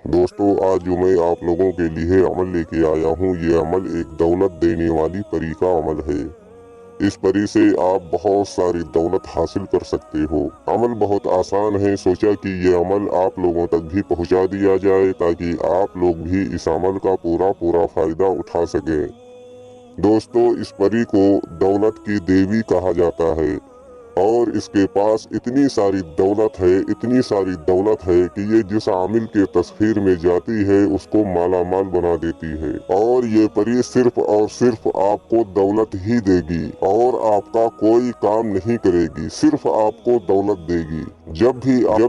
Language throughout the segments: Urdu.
دوستو آج جو میں آپ لوگوں کے لیے عمل لے کے آیا ہوں، یہ عمل ایک دولت دینے والی پری کا عمل ہے۔ اس پری سے آپ بہت ساری دولت حاصل کر سکتے ہو۔ عمل بہت آسان ہے، سوچا کہ یہ عمل آپ لوگوں تک بھی پہنچا دیا جائے تاکہ آپ لوگ بھی اس عمل کا پورا فائدہ اٹھا سکیں۔ دوستو اس پری کو دولت کی دیوی کہا جاتا ہے اور اس کے پاس اتنی ساری دولت ہے کہ یہ جس عامل کے تسخیر میں جاتی ہے اس کو مالا مال بنا دیتی ہے، اور یہ پری صرف اور صرف آپ کو دولت ہی دے گی اور آپ کا کوئی کام نہیں کرے گی، صرف آپ کو دولت دے گی۔ جب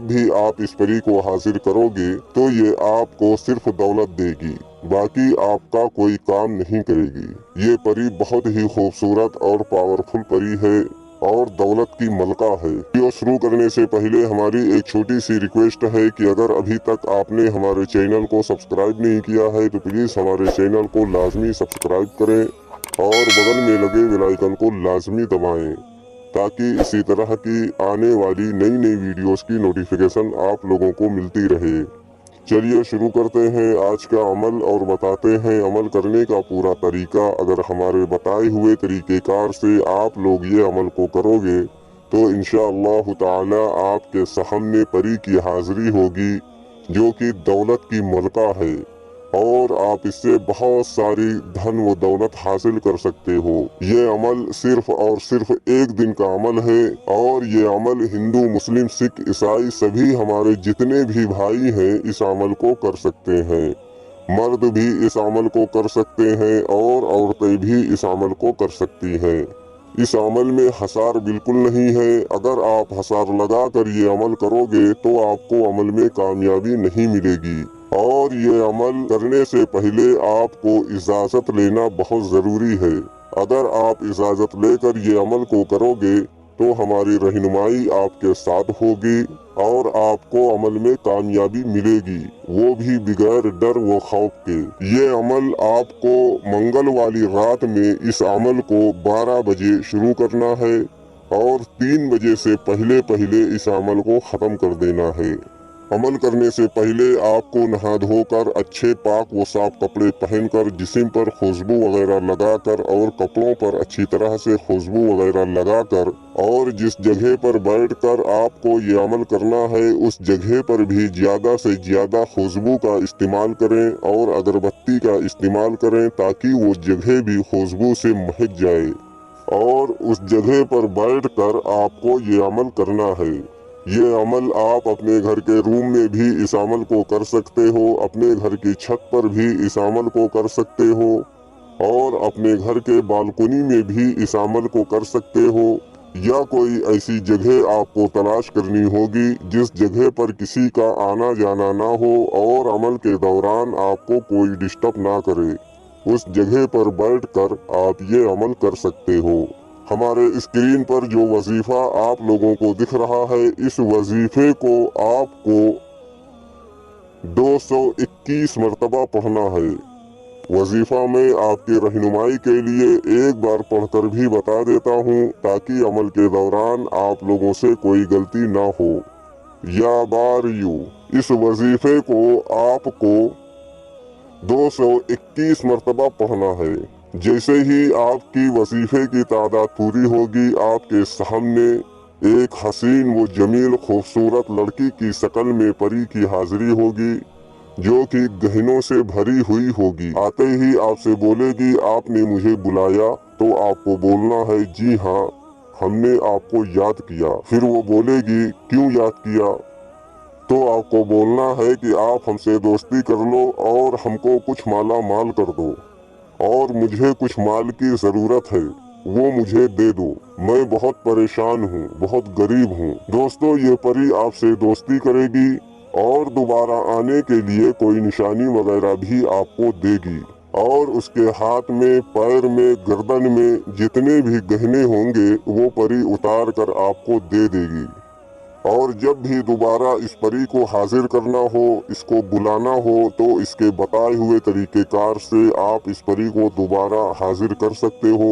بھی آپ اس پری کو حاضر کرو گے تو یہ آپ کو صرف دولت دے گی، باقی آپ کا کوئی کام نہیں کرے گی۔ یہ پری بہت ہی خوبصورت اور پاورفل پری ہے اور دولت کی ملکہ ہے۔ ویڈیو شروع کرنے سے پہلے ہماری ایک چھوٹی سی ریکویسٹ ہے کہ اگر ابھی تک آپ نے ہمارے چینل کو سبسکرائب نہیں کیا ہے تو پلیز ہمارے چینل کو لازمی سبسکرائب کریں اور بغل میں لگے بیل آئیکن کو لازمی دبائیں تاکہ اسی طرح کی آنے والی نئی ویڈیوز کی نوٹیفیکیشن آپ لوگوں کو ملتی رہے۔ چلیے شروع کرتے ہیں آج کا عمل اور بتاتے ہیں عمل کرنے کا پورا طریقہ۔ اگر ہمارے بتائے ہوئے طریقہ کار سے آپ لوگ یہ عمل کو کرو گے تو انشاءاللہ تعالی آپ کے سامنے پری کی حاضری ہوگی جو کہ دولت کی ملکہ ہے اور آپ اس سے بہت ساری دھن و دولت حاصل کر سکتے ہو۔ یہ عمل صرف اور صرف ایک دن کا عمل ہے اور یہ عمل ہندو، مسلم، سکھ، عیسائی سبھی ہمارے جتنے بھی بھائی ہیں اس عمل کو کر سکتے ہیں۔ مرد بھی اس عمل کو کر سکتے ہیں اور عورتیں بھی اس عمل کو کر سکتی ہیں۔ اس عمل میں حسار بالکل نہیں ہے۔ اگر آپ حسار لگا کر یہ عمل کرو گے تو آپ کو عمل میں کامیابی نہیں ملے گی، اور یہ عمل کرنے سے پہلے آپ کو اجازت لینا بہت ضروری ہے۔ اگر آپ اجازت لے کر یہ عمل کو کرو گے تو ہماری رہنمائی آپ کے ساتھ ہوگی اور آپ کو عمل میں کامیابی ملے گی، وہ بھی بغیر ڈر و خوف کے۔ یہ عمل آپ کو منگل والی رات میں اس عمل کو 12 بجے شروع کرنا ہے اور 3 بجے سے پہلے اس عمل کو ختم کر دینا ہے۔ عمل کرنے سے پہلے آپ کو نہا دھو کر اچھے پاک و صاف کپڑے پہن کر جسم پر خوشبو وغیرہ لگا کر اور کپڑوں پر اچھی طرح سے خوشبو وغیرہ لگا کر اور جس جگہ پر بیٹھ کر آپ کو یہ عمل کرنا ہے اس جگہ پر بھی زیادہ سے زیادہ خوشبو کا استعمال کریں اور اگربتی کا استعمال کریں تاکہ وہ جگہ بھی خوشبو سے مہک جائے، اور اس جگہ پر بیٹھ کر آپ کو یہ عمل کرنا ہے۔ یہ عمل آپ اپنے گھر کے روم میں بھی اس عمل کو کر سکتے ہو، اپنے گھر کی چھت پر بھی اس عمل کو کر سکتے ہو اور اپنے گھر کے بالکنی میں بھی اس عمل کو کر سکتے ہو، یا کوئی ایسی جگہ آپ کو تلاش کرنی ہوگی جس جگہ پر کسی کا آنا جانا نہ ہو اور عمل کے دوران آپ کو کوئی ڈسٹرب نہ کرے، اس جگہ پر بیٹھ کر آپ یہ عمل کر سکتے ہو۔ ہمارے اسکرین پر جو وظیفہ آپ لوگوں کو دکھ رہا ہے اس وظیفے کو آپ کو 221 مرتبہ پڑھنا ہے۔ وظیفہ میں آپ کی رہنمائی کے لیے ایک بار پڑھ کر بھی بتا دیتا ہوں تاکہ عمل کے دوران آپ لوگوں سے کوئی غلطی نہ ہو۔ یا باریو، اس وظیفے کو آپ کو 221 مرتبہ پڑھنا ہے۔ جیسے ہی آپ کی وظیفے کی تعداد پوری ہوگی آپ کے سامنے ایک حسین و جمیل خوبصورت لڑکی کی شکل میں پری کی حاضری ہوگی جو کہ گہنوں سے بھری ہوئی ہوگی۔ آتے ہی آپ سے بولے گی آپ نے مجھے بلایا، تو آپ کو بولنا ہے جی ہاں ہم نے آپ کو یاد کیا۔ پھر وہ بولے گی کیوں یاد کیا؟ تو آپ کو بولنا ہے کہ آپ ہم سے دوستی کر لو اور ہم کو کچھ مالا مال کر دو، اور مجھے کچھ مال کی ضرورت ہے وہ مجھے دے دو، میں بہت پریشان ہوں، بہت غریب ہوں۔ دوستو یہ پری آپ سے دوستی کرے گی اور دوبارہ آنے کے لیے کوئی نشانی وغیرہ بھی آپ کو دے گی، اور اس کے ہاتھ میں، پیر میں، گردن میں جتنے بھی گہنے ہوں گے وہ پری اتار کر آپ کو دے دے گی، اور جب بھی دوبارہ اس پری کو حاضر کرنا ہو، اس کو بلانا ہو تو اس کے بتائے ہوئے طریقہ کار سے آپ اس پری کو دوبارہ حاضر کر سکتے ہو